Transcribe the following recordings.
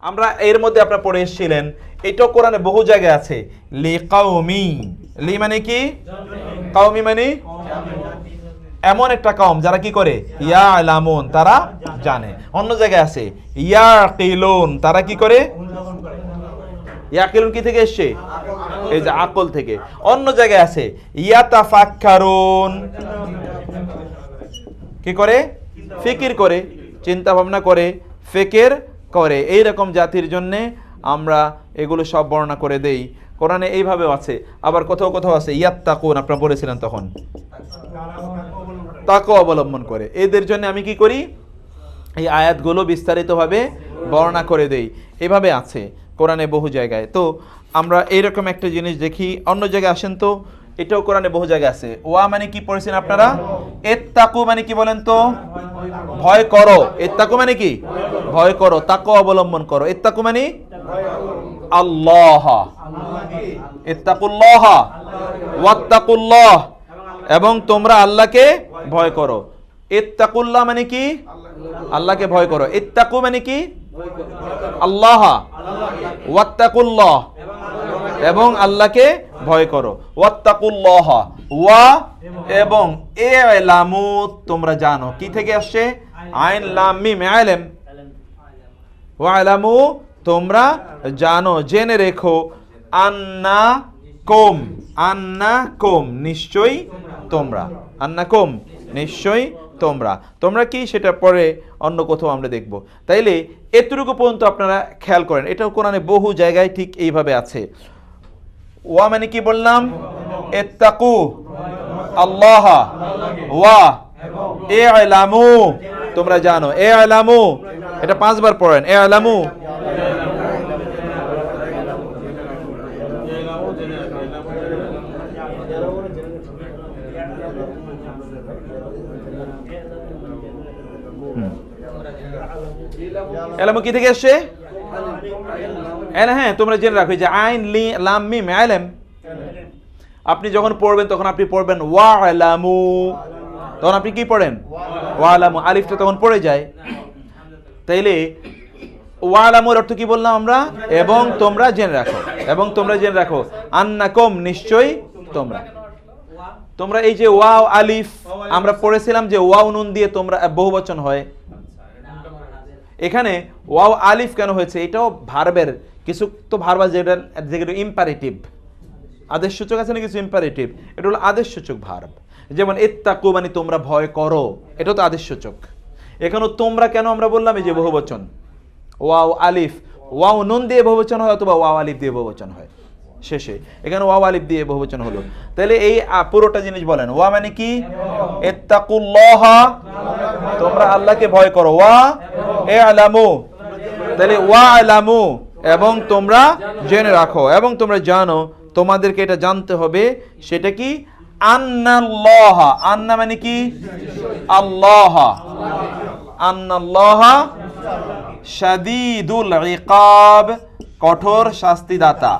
আমরা এর মধ্যে আপনারা পড়ে এসেছিলেন, এটাও কোরআনে বহু জায়গায় আছে, লিকাউমি। লি মানে কি? কাউমি মানে এমন একটা কওম যারা কি করে, ইয়ালামুন, তারা জানে। অন্য জায়গায় আছে ইয়াকিলুন, তারা কি করে? ইয়াকিলুন কি থেকে এসছে? এই যে আকল থেকে। অন্য জায়গায় আছে ইয়াতাফাক্কারুন, কি করে? ফিকির করে, চিন্তা ভাবনা করে, ফিকির করে। এই রকম জাতির জন্য আমরা এগুলো সব বর্ণনা করে দেই। কোরআনে এইভাবেও আছে, আবার কোথাও কোথাও আছে ইয়াত্তাকুন, আপনারা পড়েছিলেন তখন, তাকওয়া অবলম্বন করে। এদের জন্য আমি কি করি, এই আয়াতগুলো বিস্তারিতভাবে বর্ণনা করে দেই। এভাবে আছে কোরআনে বহু জায়গায়। তো আমরা এইরকম একটা জিনিস দেখি, অন্য জায়গায় আসেন তো, এটাও কোরআনে বহু জায়গায় আছে। ওয়া মানে কি পড়েছেন আপনারা? ইত্তাকু মানে কি বলেন তো? ভয় করো। ইত্তাকু মানে কি? ভয় করো, তাকওয়া অবলম্বন করো। ইত্তাকু মানে আল্লাহ, ইত্তাকুল্লাহ ওয়াত্তাকুল্লাহ, এবং তোমরা আল্লাহকে ভয় করো। ইত্তাকুল্লাহ মানে কি? আল্লাহকে ভয় করো। ইত্তাকু মানে কি? আল্লাহ, ওয়াত্তাকুল্লাহ, এবং আল্লাহকে ভয় করো। ওয়াত্তাকুল্লাহ, ওয়া এবং ইলামু, তোমরা জানো। কি থেকে আসছে? আইন লাম মিম ইলম। ওয়া ইলামু, তোমরা জানো, জেনে রেখো। আন্নাকুম, আন্নাকুম, নিশ্চয়ই তোমরা। আন্নাকুম, নিশ্চয়ই তোমরা। তোমরা কি, সেটা পরে অন্য কোথাও আমরা দেখব। তাইলে এতটুকু পর্যন্ত আপনারা খেয়াল করেন, এটাও কোরআনে বহু জায়গায় ঠিক এইভাবে আছে। ওয়া মানে কি বললাম? ইত্তাকু আল্লাহ, ওয়া ইলামু, তোমরা জানো। ইলামু, এটা 5 বার পড়েন। ইলামু, ইলামু কি থেকে আসছে? হ্যাঁ, তোমরা জেনে রাখো যে আইন লাম মিম ইলম। আপনি যখন পড়বেন তখন আপনি পড়বেন ওয়া ইলামু, তখন আপনি কি পড়েন? ওয়া ইলামু, আলিফটা তখন পড়ে যায়। তাইলে ওয়া ইলামুর অর্থ কি বললাম আমরা? এবং তোমরা জেনে রাখো, এবং তোমরা জেনে রাখো। আন্নাকুম, নিশ্চয়ই তোমরা। তোমরা এই যে ওয়াও আলিফ, আমরা পড়েছিলাম যে ওয়াও নুন দিয়ে তোমরা বহুবচন হয়। এখানে ওয়াও আলিফ কেন হয়েছে? এটাও ভার্বের কিছু তো ভার্ব আছে যেগুলো ইম্পারেটিভ, আদেশ সূচক আছে না কিছু ইম্পারেটিভ, এটা হলো আদেশ সূচক ভার্ব। যেমন ইত্তাকু মানে তোমরা ভয় করো, এটা তো আদেশ সূচক। এখানেও তোমরা কেন আমরা বললাম? এই যে বহুবচন, ওয়াও আলিফ, ওয়াও নুন দিয়ে বহুবচন হয় অথবা ওয়াও আলিফ দিয়ে বহুবচন হয় শেষে, এখানে ওয়াও আলিফ দিয়ে বহুবচন হলো। তাহলে এই পুরোটা জিনিস বলেন। ওয়া মানে কি? ইত্তাকুল্লাহ, তোমরা আল্লাহকে ভয় করো। ওয়া ইলামু, তাহলে ওয়া ইলামু, এবং তোমরা জেনে রাখো, এবং তোমরা জানো। তোমাদেরকে এটা জানতে হবে, সেটা কি? আন্নাল্লাহ, আন্না মানে কি? আল্লাহ, আন্নাল্লাহ শাদীদুল ইকাব, কঠোর শাস্তিদাতা।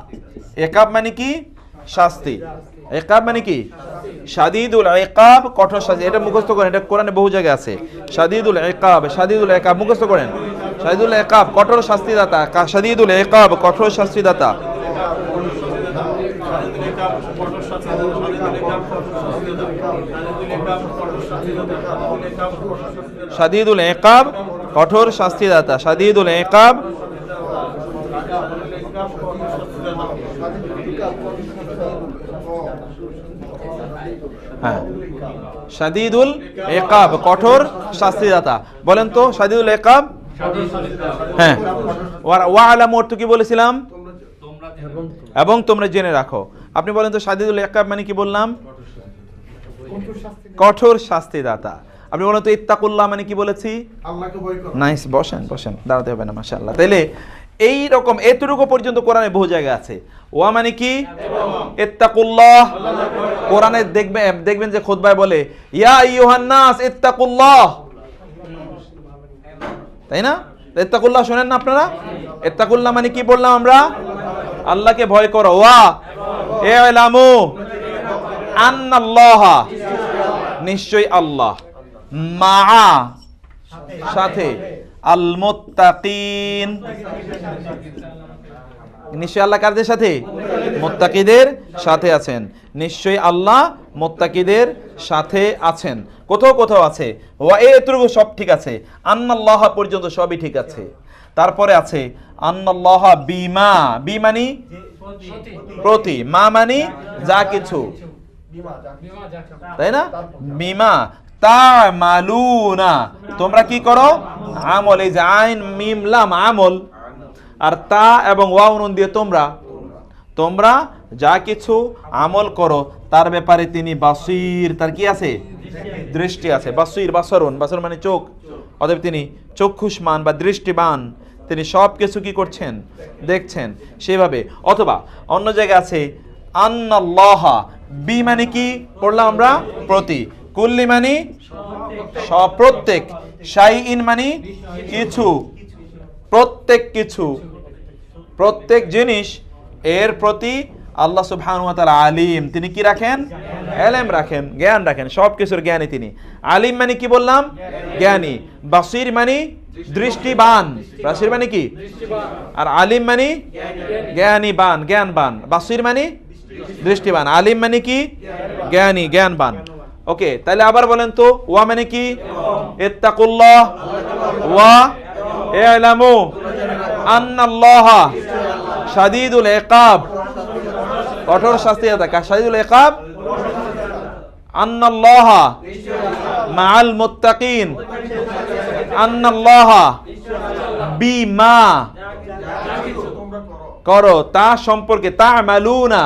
ইকাব মানে কি? শাস্তি। ইকাব মানে কি? শাদীদুল ইকাব, কঠোর শাস্তি। এটা মুখস্থ করেন, এটা কোরআনে বহু জায়গায় আছে। শাদীদুল ইকাব, শাদীদুল ইকাব মুখস্থ করেন। শাদীদুল ইকাব, কঠোর শাস্তিদাতা। শাদীদুল ইকাব, কঠোর শাস্তিদাতা। শাদীদুল ইকাব, কঠোর শাস্তিদাতা। শাদীদুল ইকাব, হ্যাঁ, শাদীদুল ইকাব, কঠোর শাস্তিদাতা। বলেন তো শাদীদুল ইকাব, হ্যাঁ। ওয়া ইলামু অর্থ কি বলেছিলাম? এবং তোমরা জেনে রাখো। আপনি বলেন তো শাদীদুল ইকাব মানে কি বললাম? কঠোর শাস্তিদাতা। আপনি বলেন তো ইত্তাকুল্লাহ মানে কি বলেছি? আল্লাহকে ভয় করো। নাইস, বসেন বসেন, দাঁড়াতে হবে না, মাশাআল্লাহ। তাইলে এই রকম এতটুকু পর্যন্ত কোরআনে বহু জায়গা আছে। ওয়া মানে কি? ইত্তাকুল্লাহ। কোরআনে দেখবেন যে খুতবায় বলে ইয়া আইয়ুহান নাস ইত্তাকুল্লাহ, তাই না? ইত্তাকুল্লাহ শুনেন না আপনারা? ইত্তাকুল্লাহ মানে কি বললাম আমরা? আল্লাহকে ভয় করো। ওয়া ইলামু আন্নাল্লাহ, নিশ্চয়ই আল্লাহ, মা সাথে, আল মুত্তাকিন। নিশ্চয়ই আল্লাহ কাদের সাথে? মুত্তাকিদের সাথে আছেন। নিশ্চয়ই আল্লাহ মুত্তাকিদের সাথে আছেন। কোথাও কোথাও আছে ওয়া এতটুকু সব ঠিক আছে, আন্নাল্লাহ পর্যন্ত সবই ঠিক আছে। তারপরে আছে আন্নাল্লাহ বিমা, বি মানি প্রতি, মা মানি যা কিছু, তাই না? বিমা তা'মালুনা, তোমরা কি করো? আমল, এই যে আইন মিম লাম আমল, আর তা এবং ওয়াও নুন দিয়ে তোমরা যা কিছু আমল করো তার ব্যাপারে তিনি বাসির, তার কি আছে? দৃষ্টি আছে। বাসির, বাসরুন, বাসর মানে চোখ, অতএব তিনি চক্ষুষ্মান বা দৃষ্টিবান, তিনি সব কিছু কি করছেন? দেখছেন। সেভাবে অথবা অন্য জায়গায় আছে আন্নাল্লাহ, বি মানে কি পড়লাম আমরা? প্রতি, কুল্লি মানে সব, প্রত্যেক, শাইইন মানে কিছু, প্রত্যেক কিছু, প্রত্যেক জিনিস, এর প্রতি আল্লাহ সুবহানাহু ওয়া তাআলা আলিম, তিনি কি রাখেন? ইলম রাখেন, জ্ঞান রাখেন, সব কিছুর জ্ঞানী তিনি। আলিম মানে কি বললাম? জ্ঞানী। বাসির মানে দৃষ্টিবান, বাসির মানে কি? আর আলিম মানে জ্ঞানীবান, জ্ঞানবান। বাসির মানে দৃষ্টিবান, আলিম মানে কি? জ্ঞানী, জ্ঞানবান। ওকে, তাহলে আবার বলেন তো, ওয়া মানে কি? ইত্তাকুল্লাহ ওয়া ইলামু আন্নাল্লাহ শাদীদুল ইকাব, কঠোর শাস্তি দাতা। শাদীদুল ইকাব, আন্নাল্লাহ মাআল মুত্তাকিন, আন্নাল্লাহ বিমা করো তা সম্পর্কে, তা'মালুনা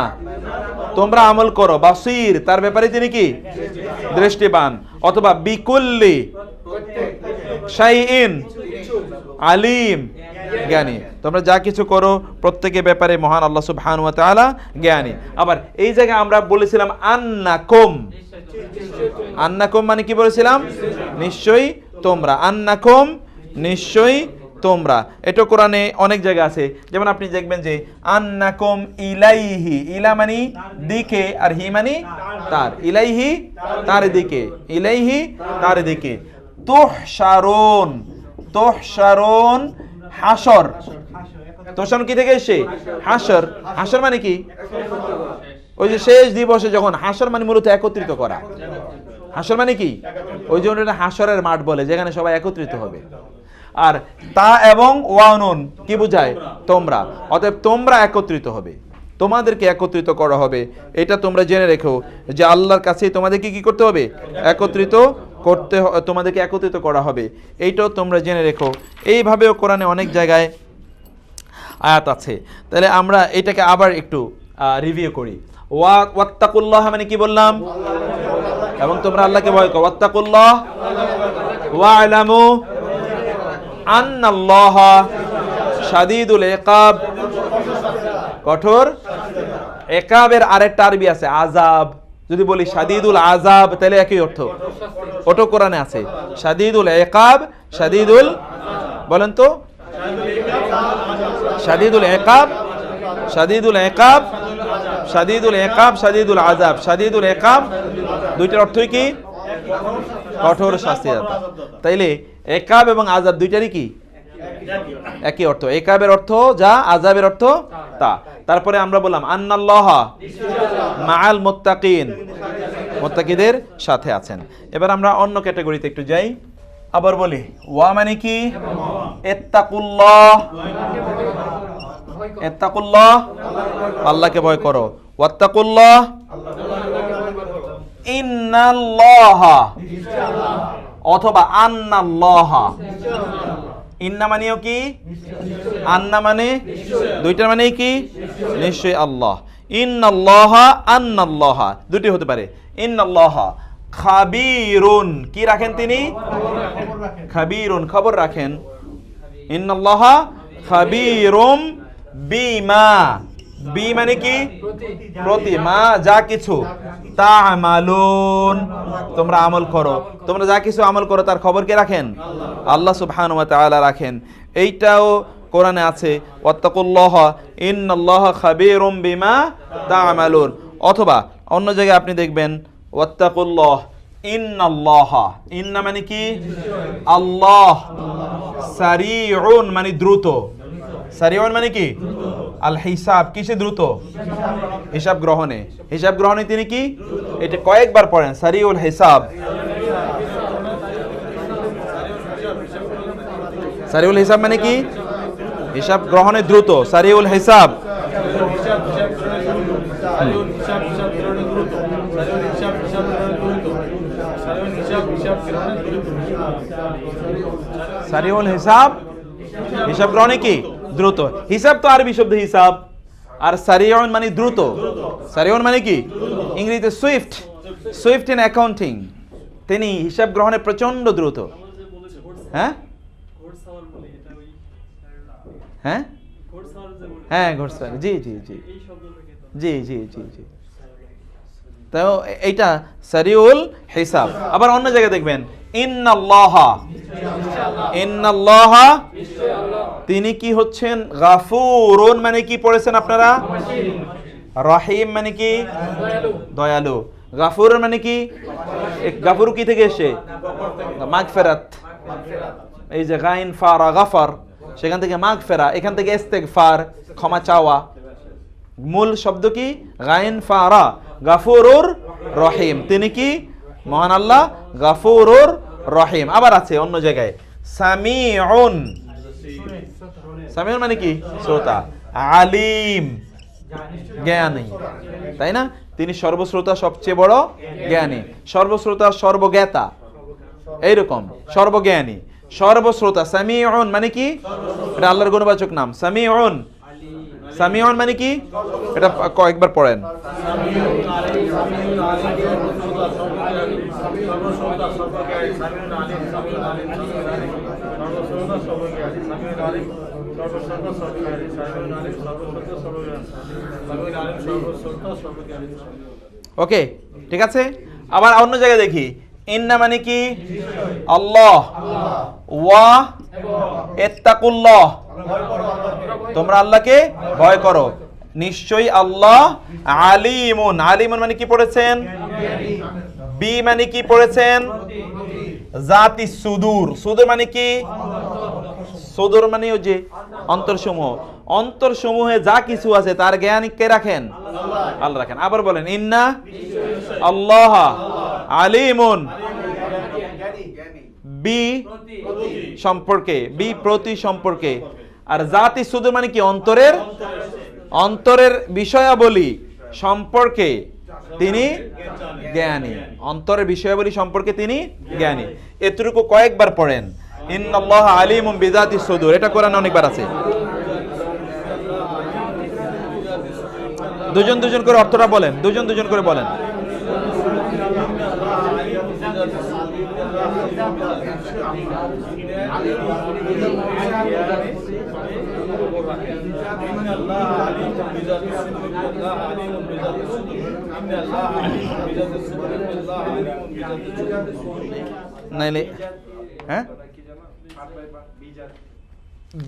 তোমরা আমল করো, বাসির তার ব্যাপারে তিনি কি? দৃষ্টিবান। অথবা বিকুল্লি শাইইন আলিম, জ্ঞানী, তোমরা যা কিছু করো প্রত্যেকের ব্যাপারে মহান আল্লাহ সুবহানাহু ওয়া তাআলা জ্ঞানী। আবার এই জায়গায় আমরা বলেছিলাম আন্নাকুম, আন্নাকুম মানে কি বলেছিলাম? নিশ্চয়ই তোমরা, আন্নাকুম নিশ্চয়ই তোমরা। এটা কোরআনে অনেক জায়গা আছে, যেমন আপনি দেখবেন যে আন্নাকুম ইলাইহি, ইলা মানে দিকে, আর হি মানে তার, ইলাইহি তার দিকে, ইলাইহি তার দিকে। তুহশারুন, তুহশারুন হাসর, তুহশারুন কি থেকে এসে? হাসর। হাসর মানে কি? ওই যে শেষ দিবসে যখন, হাসর মানে মূলত একত্রিত করা। হাসর মানে কি? ওই জন্য এটা হাসরের মাঠ বলে, যেখানে সবাই একত্রিত হবে। আর তা এবং ওয়ানুন কি বোঝায়? তোমরা। অতএব তোমরা একত্রিত হবে, তোমাদেরকে একত্রিত করা হবে। এটা তোমরা জেনে রেখো যে আল্লাহর কাছে তোমাদেরকে কি করতে হবে? একত্রিত করতে, তোমাদেরকে একত্রিত করা হবে। এইটাও তোমরা জেনে রেখো। এইভাবেও কোরআনে অনেক জায়গায় আয়াত আছে। তাহলে আমরা এটাকে আবার একটু রিভিউ করি। ওয়াত্তাকুল্লাহ মানে কি বললাম? এবং তোমরা আল্লাহকে ভয় করো। ওয়াত্তাকুল্লাহ ওয়া'লামু আন্নাল্লাহ শাদীদুল ইকাব, কঠোর ইকাবের আরেকটা আরবি আছে আযাব। যদি বলি শাদীদুল আযাব তাহলে একই অর্থ, ওটা কোরআনে আছে। শাদীদুল ইকাব, শাদীদুল, বলেন তো, শাদীদুল ইকাব, শাদীদুল ইকাব, শাদীদুল ইকাব, শাদীদুল আযাব। শাদীদুল ইকাব দুইটার অর্থই কি? কঠোর শাস্তিদাতা। তাইলে ইকাব এবং আযাব দুইটারই কি? একই অর্থ। ইকাবের অর্থ যা, আযাবের অর্থ তা। তারপরে আমরা বললাম আন্নাল্লাহ মাআল মুত্তাকিন, মুত্তাকিদের সাথে আছেন। এবার আমরা অন্য ক্যাটাগরিতে একটু যাই। আবার বলি, ওয়া মানে কি? ইত্তাকুল্লাহ, ইত্তাকুল্লাহ আল্লাহকে ভয় করো। ওয়াত্তাকুল্লাহ ইন্নাল্লাহ, অথবা আন্নাল্লাহ। ইন্না মানেও কি? আন্না মানে, দুইটার মানে কি? নিশ্চয়ই আল্লাহ। ইন্নাল্লাহ আন্নাল্লাহ দুটি হতে পারে। ইন্নাল্লাহ খাবীরুন, কি রাখেন তিনি? খাবীরুন, খবর রাখেন। ইন্নাল্লাহ খাবীরুম বিমা, বি মানে কি? প্রতি, মা যা কিছু, তা'মালুন তোমরা আমল করো, তোমরা যা কিছু আমল করো তার খবর কে রাখেন? আল্লাহ সুবহানাহু ওয়া তাআলা রাখেন। এইটাও কোরআনে আছে, ওয়াত্তাকুল্লাহ ইন্নাল্লাহ খাবীরুম বিমা তা'মালুন। অথবা অন্য জায়গায় আপনি দেখবেন ওয়াত্তাকুল্লাহ ইন্নাল্লাহা, ইন্না মানে কি? আল্লাহ। সারিউন মানে দ্রুত। সারিউন মানে কি? আল হিসাব, কিসে দ্রুত? হিসাব গ্রহণে। হিসাব গ্রহণে তিনি কি? এটা কয়েকবার পড়েন, সারিউল হিসাব। সারিউল হিসাব মানে কি? হিসাব গ্রহণে দ্রুত। সারিউল হিসাব, সারিউল হিসাব, হিসাব গ্রহণে কি? দ্রুত। হিসাব তো আরবি শব্দ হিসাব, আর সারিউন মানে দ্রুত। সারিউন মানে কি? ইংরেজিতে সুইফট, সুইফট ইন অ্যাকাউন্টিং। তিনি হিসাব গ্রহণে প্রচন্ড দ্রুত। হ্যাঁ হ্যাঁ হ্যাঁ, ঘোড়সওয়ার, জি জি জি জি জি জি জি। তো এইটা সারিউল হিসাব। আবার অন্য জায়গায় দেখবেন ইন্নাল্লাহা, ইন্নাল্লাহা তিনি কি হচ্ছেন? গাফুরুন মানে কি পড়েছেন আপনারা? রহিম মানে কি? দয়ালু। গাফুর মানে কি? গাফুর কি থেকে এসে? মাগফিরাত। এই যে গাইন ফারা গাফার, সেখান থেকে মাগফিরা, এখান থেকে ইস্তিগফার, ক্ষমা চাওয়া। মূল শব্দ কি? গাইন ফারা, গাফুরুর রহিম। তিনি কি? মহান আল্লাহ গাফুরুর রহিম। আবার আছে অন্য জায়গায় সামিউন, সামিউন মানে কি? শ্রোতা। আলিম, জ্ঞানী, তাই না? তিনি সর্বশ্রোতা, সবচেয়ে বড় জ্ঞানী। সর্বশ্রোতা, সর্বজ্ঞাতা, এইরকম সর্বজ্ঞানী, সর্বশ্রোতা। সামিউন মানে কি? এটা আল্লাহর গুণবাচক নাম। সামিউন, সামিউন মানে কি? এটা কয়েকবার পড়েন। ওকে, ঠিক আছে। আবার অন্য জায়গায় দেখি ইন্না মানে কি? আল্লাহ। ওয়া ইত্তাকুল্লাহ, তোমরা আল্লাহকে ভয় করো। নিশ্চয়ই আল্লাহ আলিমুন, আলিমুন মানে কি পড়েছেন? বি মানে কি পড়েছেন? জাতি সুদূর। সুদূর মানে কি? সুদূর মানে ওই যে অন্তরসমূহ। অন্তরসমূহে যা কিছু আছে তার জ্ঞান কে রাখেন? আল্লাহ রাখেন। আবার বলেন ইন্না আল্লাহ আলিমুন, বি সম্পর্কে, বি প্রতি সম্পর্কে। আর জাতি সুদূর মানে কি? অন্তরের, অন্তরের বিষয়াবলী সম্পর্কে তিনি জ্ঞানী। অন্তরের বিষয়াবলী সম্পর্কে তিনি জ্ঞানী। এতটুকু কয়েকবার পড়েন, ইন্নাল্লাহা আলিমুম বিজাতি সুদূর। এটা কোরআনে অনেকবার আছে। দুজন দুজন করে অর্থটা বলেন, দুজন দুজন করে বলেন। নাইলে হ্যাঁ,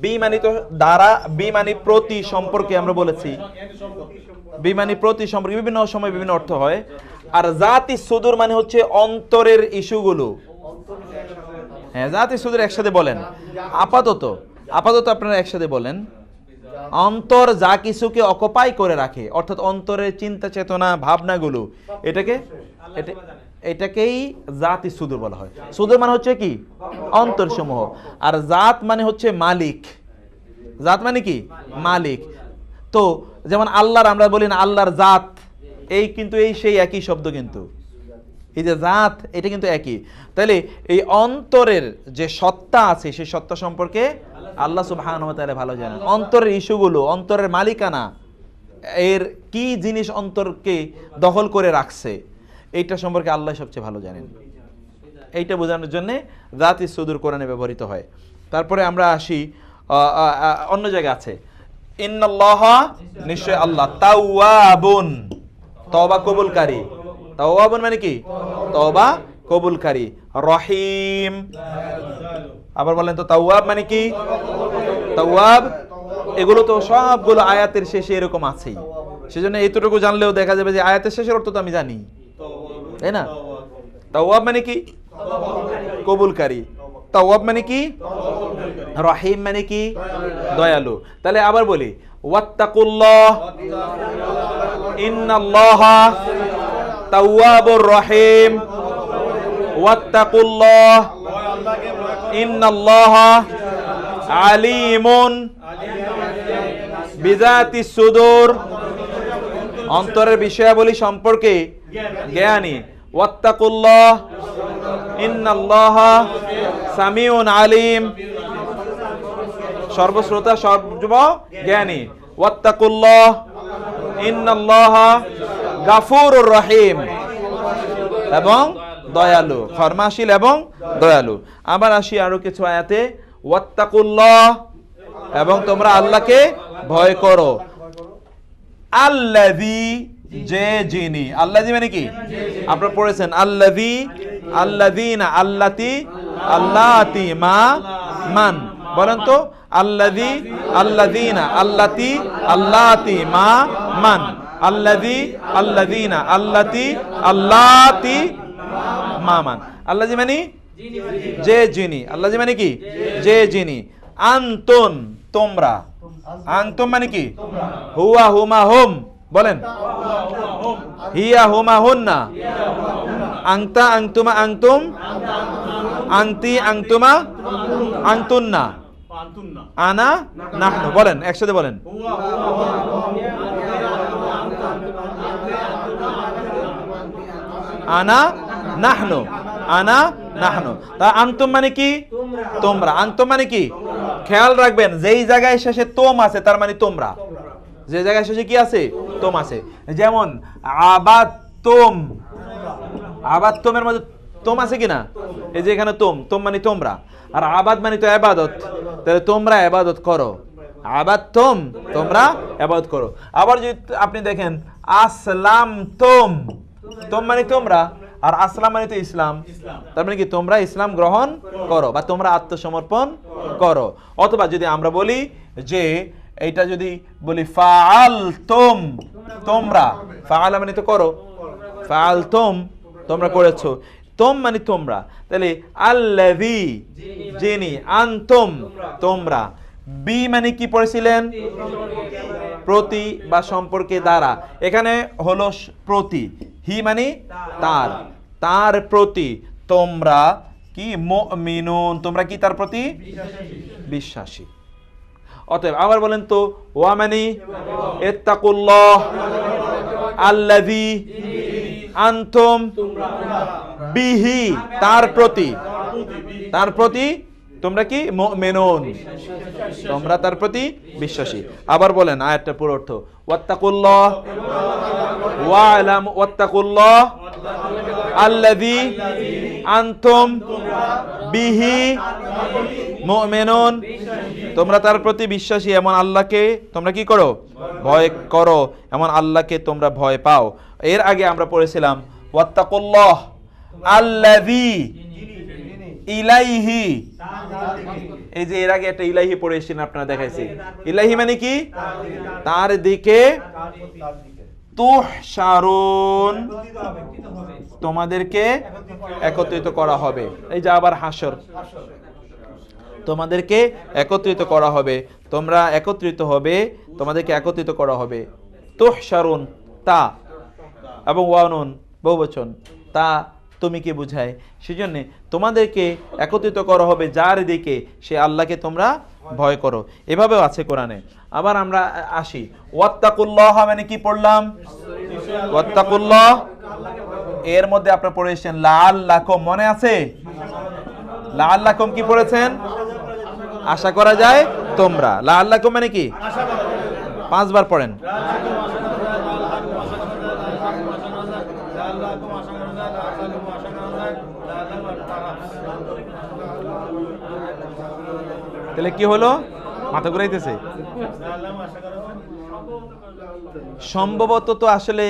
বি মানে তো দ্বারা, বি মানে প্রতি সম্পর্কে আমরা বলেছি। বি মানে প্রতি সম্পর্কে, বিভিন্ন সময় বিভিন্ন অর্থ হয়। আর জাতি সুদূর মানে হচ্ছে অন্তরের ইস্যুগুলো। হ্যাঁ, জাতি সুদূর একসাথে বলেন। আপাতত, আপাতত আপনারা একসাথে বলেন, অন্তর যা কিছুকে অকুপাই করে রাখে, অর্থাৎ অন্তরের চিন্তা চেতনা ভাবনাগুলো, এটাকে এটাকেই জাতি সুদূর বলা হয়। সুদূর মানে হচ্ছে কি? অন্তর সমূহ। আর জাত মানে হচ্ছে মালিক। জাত মানে কি? মালিক। তো যেমন আল্লাহর আমরা বলি না আল্লাহর জাত, এই কিন্তু এই সেই একই শব্দ, কিন্তু এই যে জাত এটা কিন্তু একই। তাহলে এই অন্তরের যে সত্তা আছে সেই সত্তা সম্পর্কে আল্লাহ সুবহানাহু ওয়া তাআলা ভালো জানেন। অন্তরের ইস্যুগুলো, অন্তরের মালিকানা, এর কি জিনিস অন্তরকে দখল করে রাখছে, এইটা সম্পর্কে আল্লাহ সবচেয়ে ভালো জানেন। এইটা বোঝানোর জন্য জাতি সুদূর কোরআনে ব্যবহৃত হয়। তারপরে আমরা আসি অন্য জায়গা আছে ইন্নাল্লাহা, নিশ্চয় আল্লাহ, তাওয়াবুন, তওবা কবুলকারী। তাওয়াবুন মানে কি? তওবা কবুলকারী। রহিম, আবার বলেন তো তাওয়াব মানে কি? তাওয়াব, এগুলো তো সবগুলো আয়াতের শেষে এরকম আছেই। সেজন্য এইটুকু জানলেও দেখা যাবে যে আয়াতের শেষের অর্থ তো আমি জানি, তাই না? তাওয়াব মানে কি? কবুলকারী। তাওয়াব মানে কি? রহিম মানে কি? দয়ালু। তাহলে আবার বলি, ওয়াত্তাকুল্লাহ ইন্নাল্লাহা তাওয়াবুর রহিম। ওয়াত্তাকুল্লাহ ইন্নাল্লাহা আলিমুন বিযাতিস সুদূর। অন্তরের বিষয়াবলী সম্পর্কে জ্ঞানী। ওয়াত্তাকুল্লাহ ইন্নাল্লাহা সামিউন আলিম, সর্বশ্রোতা সর্ব জ্ঞানী। ওয়াত্তাকুল্লাহ ইন্নাল্লাহা গাফুরুর রহিম, এবং দয়ালু, ক্ষমাশীল এবং দয়ালু। আবার আসি আরো কিছু আয়াতে, ওয়াত্তাকুল্লাহ, এবং তোমরা আল্লাহকে ভয় করো। আল্লাযী, যে যিনি। আল্লাযী মানে কি? আপনারা পড়েছেন আল্লাযী, আল্লাযীনা, আল্লাতী, আল্লাতী, মা, মান। বলেন তো, আল্লাযী, আল্লাযীনা, আল্লাতী, আল্লাতী, মা, মান। আল্লাযী, আল্লাযীনা, আল্লাতী, আল্লাতী, মা, মান। আল্লাযী মানে যে যিনি। আল্লাযী মানে কি? যে যিনি। আনতুন, তোমরা। আনতুম মানে কি? হুয়া, হুমা, হুম। বলেন, হিয়া, হুমা, হুন্না। আংতা, আংতুমা, আংতুম। আংতি, আংতুমা, আংতুন্না। আনা, নাহনু। বলেন, একসাথে বলেন। আনা নাহনু, আনা নাহনু। তা আনতুম মানে কি? তোমরা। আনতুম মানে কি? খেয়াল রাখবেন, যেই জায়গায় শেষে তোম আছে তার মানে তোমরা। যে জায়গায় শেষে কি আছে? তোম আছে। যেমন আবাদতুম, আবাদতুমের মধ্যে তোম আছে কিনা? এই যে এখানে তোম, তোম মানে তোমরা। আর আবাদ মানে তো ইবাদত, তাহলে তোমরা ইবাদত করো। আবাদতুম, তোমরা ইবাদত করো। আবার যদি আপনি দেখেন আসলাম তুম, তোম মানে তোমরা, আর আসলাম মানে তো ইসলাম, তার মানে কি? তোমরা ইসলাম গ্রহণ করো বা তোমরা আত্মসমর্পণ করো। অথবা যদি আমরা বলি যে এইটা যদি বলি ফাআলতুম, তোমরা। ফাআলা মানে তো করো, ফাআলতুম তোমরা করেছো, তোম মানে তোমরা। তাহলে আল্লাযী, যিনি। আনতুম, তোমরা। বি মানে কি পড়েছিলেন? প্রতি বা সম্পর্কে দ্বারা। এখানে হলো প্রতি। হি মানে তার, তার প্রতি তোমরা কি? মুমিনুন, তোমরা কি তার প্রতি? বিশ্বাসী। অতএব আবার বলেন তো, ওয়া মানে ইত্তাকুল্লাহ আল্লাযী আনতুম বিহি, তার প্রতি, তার প্রতি তোমরা কি? মুমিনুন, তোমরা তার প্রতি বিশ্বাসী। আবার বলেন আয়াতটা পুরো অর্থ, ওয়াত্তাকুল্লাহ ওয়ালাম, ওয়াত্তাকুল্লাহ আল্লাযী আনতুম বিহি মুমিনুন, তোমরা তার প্রতি বিশ্বাসী, এমন আল্লাহকে তোমরা কি করো? ভয় করো, এমন আল্লাহকে তোমরা ভয় পাও। এর আগে আমরা পড়েছিলাম ওয়াত্তাকুল্লাহ আল্লাযী ইলাইহি, এই যে এর আগে একটা ইলাইহি পড়েছিলেন আপনারা, দেখাইছি। ইলাইহি মানে কি? তার দিকে। তুহশারুন, তোমাদেরকে একত্রিত করা হবে। এই যে আবার হাসর, তোমাদেরকে একত্রিত করা হবে, তোমরা একত্রিত হবে, তোমাদেরকে একত্রিত করা হবে। তুহশারুন, তা এবং ওয়ানুন বহুবচন, তা তুমি কি বুঝায়? সেজন্য তোমাদেরকে একত্রিত করা হবে যার দিকে, সে আল্লাহকে তোমরা ভয় করো। এভাবেও আছে কোরআনে। আবার আমরা আসি, ওয়াত্তাকুল্লাহ মানে কি পড়লাম? ওয়াত্তাকুল্লাহ, এর মধ্যে আপনারা পড়েছেন লাআল্লাকুম, মনে আছে? লাআল্লাকুম কি পড়েছেন? আশা করা যায় তোমরা। লাআল্লাকুম মানে কি? 5 বার পড়েন। তাহলে কি হলো? মাথা ঘুরাইতেছে। সম্ভবত তো আসলে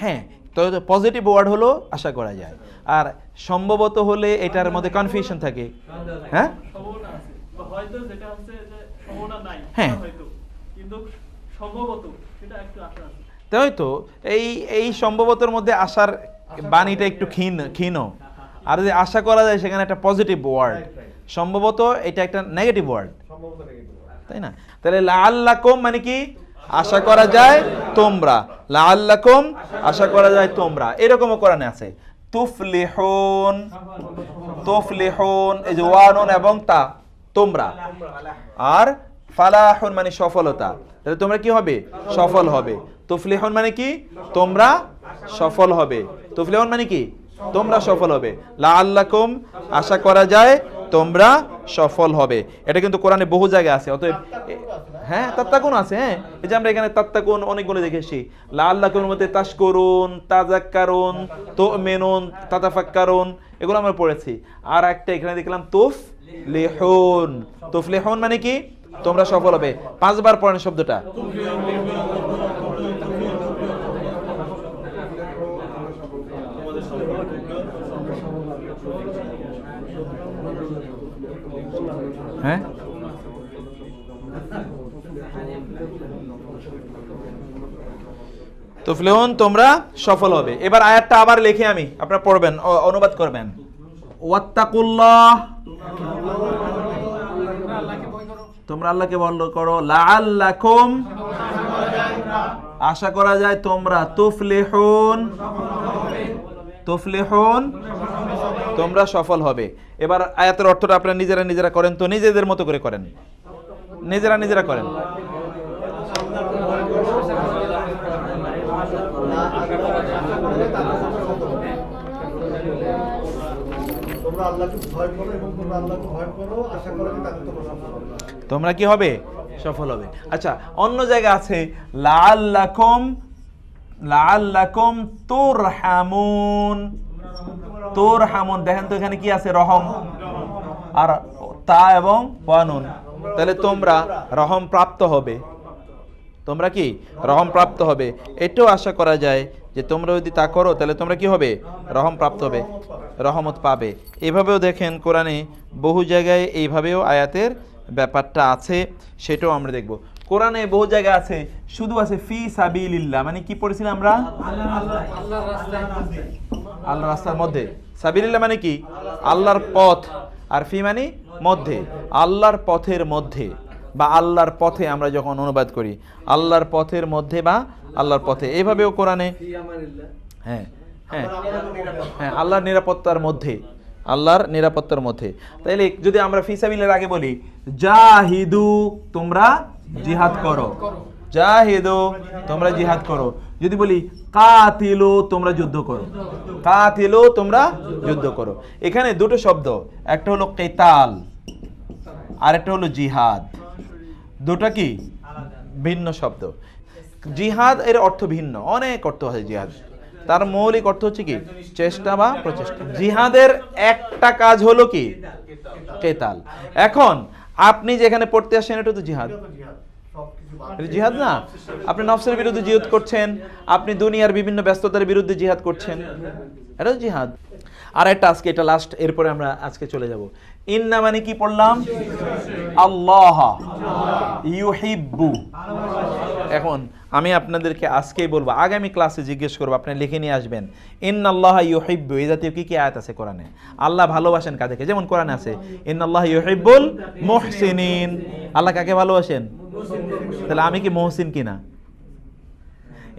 হ্যাঁ, তো পজিটিভ ওয়ার্ড হলো আশা করা যায়, আর সম্ভবত হলে এটার মধ্যে কনফিউশন থাকে। হ্যাঁ হ্যাঁ, তাই তো এই সম্ভবতর মধ্যে আসার বাণীটা একটু ক্ষীণ, আর যদি আশা করা যায় সেখানে একটা পজিটিভ ওয়ার্ড, সম্ভবত এটা একটা নেগেটিভ ওয়ার্ড, তাই না? তাহলে লাআল্লাকুম মানে কি? আশা করা যায় তোমরা, লাআল্লাকুম আশা করা যায় তোমরা, এরকমও কোরআনে আছে। তুফলিহুন, তুফলিহুন এই যে ওয়া নুন এবং তা, তোমরা, আর ফালাহুন মানে সফলতা, তাহলে তোমরা কি হবে? সফল হবে। তুফলিহুন মানে কি? তোমরা সফল হবে। তুফলিহুন মানে কি? তোমরা সফল হবে। লাআল্লাকুম আশা করা যায় তোমরা সফল হবে, এটা কিন্তু কোরআনে বহু জায়গায় আছে। অতএব হ্যাঁ তাত্তাকুন আছে, হ্যাঁ এই যে আমরা এখানে তাত্তাকুন অনেকগুলো দেখেছি। লাআল্লাকুম মধ্যে তাশকুরুন, তাযাক্কারুন, তুমিনুন, তাতাফাক্কারুন, এগুলো আমরা পড়েছি। আর একটা এখানে দেখলাম তুফলিহুন, তুফলিহুন মানে কি? তোমরা সফল হবে। 5 বার পড়েন শব্দটা। হ্যাঁ তুফলিহুন তোমরা সফল হবে। এবার আয়াতটা আবার লিখে আমি, আপনারা পড়বেন, অনুবাদ করবেন। ওয়াত্তাকুল্লাহ, তোমরা আল্লাহকে ভয় করো। লাআল্লাকুম আশা করা যায় তোমরা, তুফলিহুন, তুফলিহুন তোমরা সফল হবে। এবার আয়াতের অর্থটা আপনারা নিজেরা করেন তো, নিজেদের মতো করে করেন, নিজেরা করেন। তোমরা কি হবে? সফল হবে। আচ্ছা, অন্য জায়গা আছে লাআল্লাকুম, লাআল্লাকুম তুরহামুন, তুরহামুন, দেখেন তো এখানে কি আছে? রহম, আর তা এবং ওয়ানুন, তাহলে তোমরা রহম প্রাপ্ত হবে। তোমরা কি রহম প্রাপ্ত হবে, এটাও আশা করা যায় যে তোমরা যদি তা করো তাহলে তোমরা কি হবে? রহম প্রাপ্ত হবে, রহমত পাবে। এভাবেও দেখেন কোরআনে বহু জায়গায় এইভাবেও আয়াতের ব্যাপারটা আছে, সেটাও আমরা দেখব। কোরআনে বহু জায়গা আছে শুধু আছে ফি সাবিলিল্লাহ, মানে কি পড়েছিলাম আমরা? আল্লাহর রাস্তার মধ্যে। সাবিলিল্লাহ মানে কি? আল্লাহর পথ, আর ফি মানে মধ্যে, আল্লাহর পথের মধ্যে বা আল্লাহর পথে আমরা যখন অনুবাদ করি, আল্লাহর পথের মধ্যে বা আল্লাহর পথে, এইভাবেও কোরআনে হ্যাঁ হ্যাঁ হ্যাঁ আল্লাহর নিরাপত্তার মধ্যে, আল্লাহর নিরাপত্তার মধ্যে। তাইলে যদি আমরা ফি সাবিলের আগে বলি জাহিদু, তোমরা জিহাদ করো, জাহিদু তোমরা জিহাদ করো। যদি বলি কাতিলু, তোমরা যুদ্ধ করো, কাতিলু তোমরা যুদ্ধ করো। এখানে দুটো শব্দ, একটা হলো কিতাল আর একটা হলো জিহাদ, দুটো কি ভিন্ন শব্দ। জিহাদ এর অর্থ ভিন্ন, অনেক অর্থ আছে জিহাদ, তার মৌলিক অর্থ হচ্ছে কি? চেষ্টা বা প্রচেষ্টা। জিহাদের একটা কাজ হলো কি? কিতাল। এখন আপনি যেখানে পড়তে আসেন এটা তো জিহাদ, জিহাদ না? আপনি নফসের বিরুদ্ধে জিহাদ করছেন, আপনি দুনিয়ার বিভিন্ন ব্যস্ততার বিরুদ্ধে জিহাদ করছেন, এটা জিহাদ। আর একটা আজকে এটা লাস্ট, এরপরে আমরা আজকে চলে যাব। ইন্না মানে কি পড়লাম? আল্লাহ ইউহিব্বু। এখন আমি আপনাদেরকে আজকেই বলবো, আগামী ক্লাসে জিজ্ঞেস করবো, আপনি লিখে নিয়ে আসবেন। ইন্নাল্লাহ ইউহিব্বু, এই জাতীয় কি কি আয়াত আছে কোরআনে? আল্লাহ ভালোবাসেন কাদেরকে? যেমন কোরআনে আছে ইন্নাল্লাহ ইউহিব্বুল মুহসিনিন, আল্লাহ কাকে ভালোবাসেন? তাহলে আমি কি মুহসিন কিনা?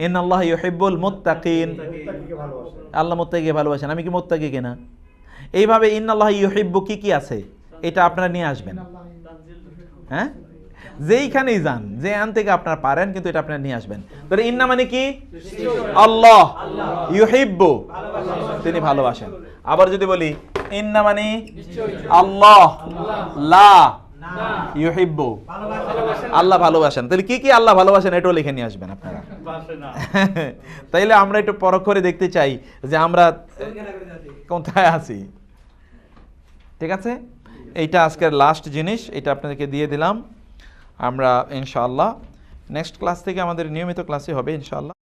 ইন্নাল্লাহ ইউহিব্বুল মুত্তাকিন, আল্লাহ মুত্তাকিকে ভালোবাসেন, আমি কি মুত্তাকি কিনা? এইভাবে ইন্নাল্লাহ ইউহিব্বু কি কি আছে এটা আপনারা নিয়ে আসবেন। হ্যাঁ, যেইখানেই যান, যে আন থেকে আপনারা পারেন, কিন্তু এটা আপনারা নিয়ে আসবেন। তাহলে ইন্না মানে কি? আল্লাহ, ইউহিব্বু তিনি ভালোবাসেন। আবার যদি বলি ইন্না মানে আল্লাহ লা ইউহিব্বু, আল্লাহ ভালোবাসেন, তাহলে কি কি আল্লাহ ভালোবাসেন এটাও লিখে নিয়ে আসবেন আপনারা। তাইলে আমরা একটু পরখ করে দেখতে চাই যে আমরা কোথায় আছি। ঠিক আছে, এইটা আজকের লাস্ট জিনিস, এটা আপনাদেরকে দিয়ে দিলাম। আমরা ইনশাআল্লাহ নেক্সট ক্লাস থেকে আমাদের নিয়মিত ক্লাসই হবে ইনশাআল্লাহ।